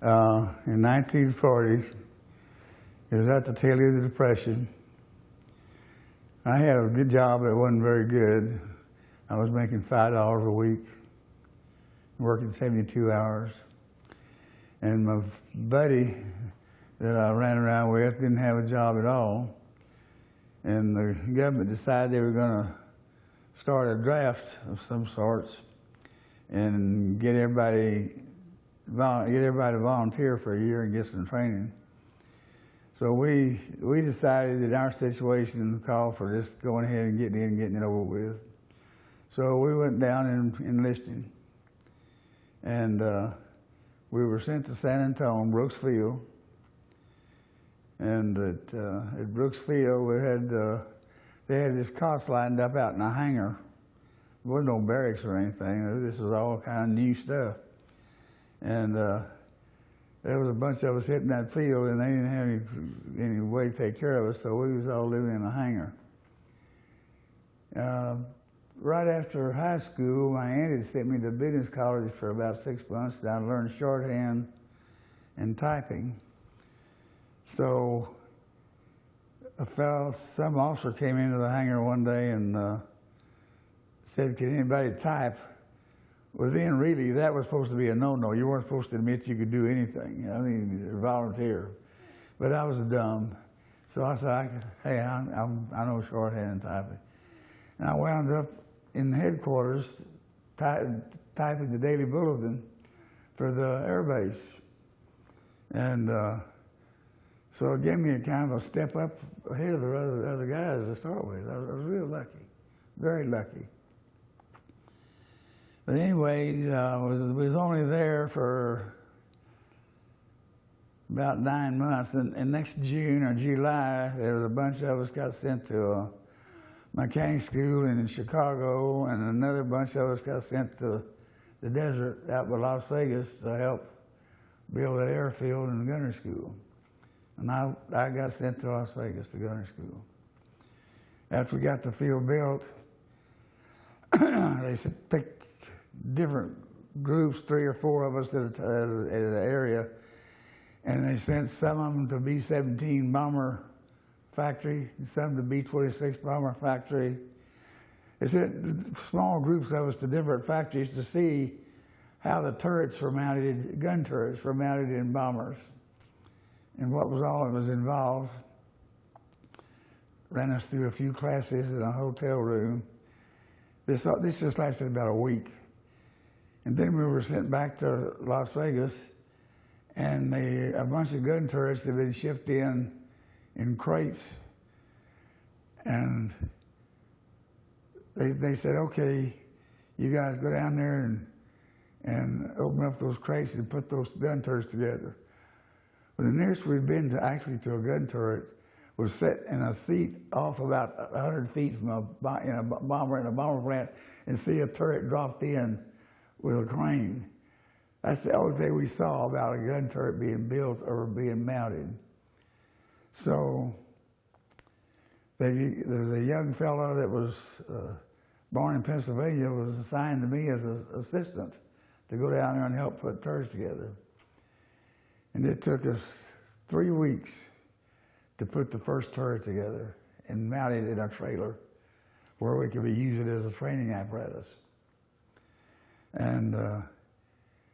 In 1940, it was at the tail end of the Depression. I had a good job that wasn't very good. I was making $5 a week, working 72 hours. And my buddy that I ran around with didn't have a job at all. And the government decided they were going to start a draft of some sorts and get everybody to volunteer for a year and get some training. So we decided that our situation called for just going ahead and getting it over with. So we went down and enlisted. And we were sent to San Antonio, Brooks Field. And at Brooks Field, they had this cots lined up out in a hangar. There wasn't no barracks or anything. This was all kind of new stuff. And there was a bunch of us hitting that field, and they didn't have any way to take care of us, so we was all living in a hangar. Right after high school, my auntie sent me to business college for about 6 months, and I learned shorthand and typing. So some officer came into the hangar one day and said, "Can anybody type?" Well, then really that was supposed to be a no-no. You weren't supposed to admit you could do anything. I mean, volunteer. But I was dumb. So I said, "Hey, I know shorthand and typing." And I wound up in the headquarters typing the daily bulletin for the air base. And so it gave me a kind of a step up ahead of the other guys to start with. I was real lucky, very lucky. But anyway, we was only there for about 9 months. And next June or July, there was a bunch of us got sent to a mechanic school in Chicago, and another bunch of us got sent to the desert out by Las Vegas to help build that airfield and the gunnery school. And I got sent to Las Vegas, the gunnery school. After we got the field built, they picked different groups, 3 or 4 of us at an area, and they sent some of them to B-17 bomber factory, some to B-26 bomber factory. They sent small groups of us to different factories to see how the turrets were mounted, gun turrets were mounted in bombers, and what was all that was involved. Ran us through a few classes in a hotel room. This just lasted about a week. And then we were sent back to Las Vegas, and a bunch of gun turrets had been shipped in crates. And they said, "Okay, you guys go down there and open up those crates and put those gun turrets together." Well, the nearest we'd been to a gun turret was set in a seat off about 100 feet from a bomber plant, and see a turret dropped in with a crane. That's the only thing we saw about a gun turret being built or being mounted. So there's a young fellow that was born in Pennsylvania, was assigned to me as an assistant to go down there and help put turrets together. And it took us 3 weeks to put the first turret together and mount it in a trailer where we could use it as a training apparatus. And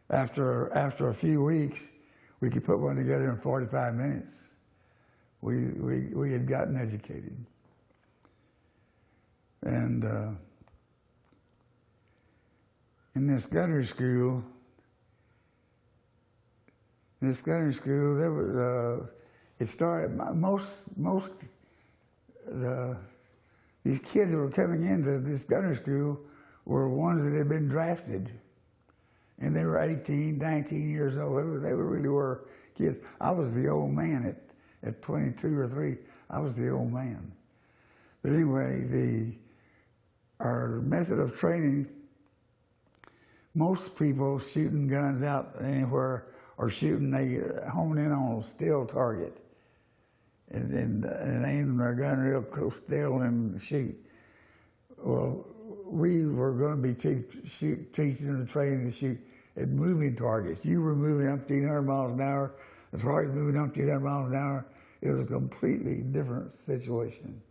after a few weeks, we could put one together in 45 minutes. We had gotten educated. And in this gunnery school, there was it started. These kids that were coming into this gunnery school were ones that had been drafted, and they were 18, 19 years old. They really were kids. I was the old man at 22 or 3. I was the old man. But anyway, our method of training, most people shooting guns out anywhere or they hone in on a still target and aim their gun real close, still, and shoot. Well, we were going to be teaching and training to shoot at moving targets. You were moving up to 1,800 miles an hour, the target moving up to 1,800 miles an hour. It was a completely different situation.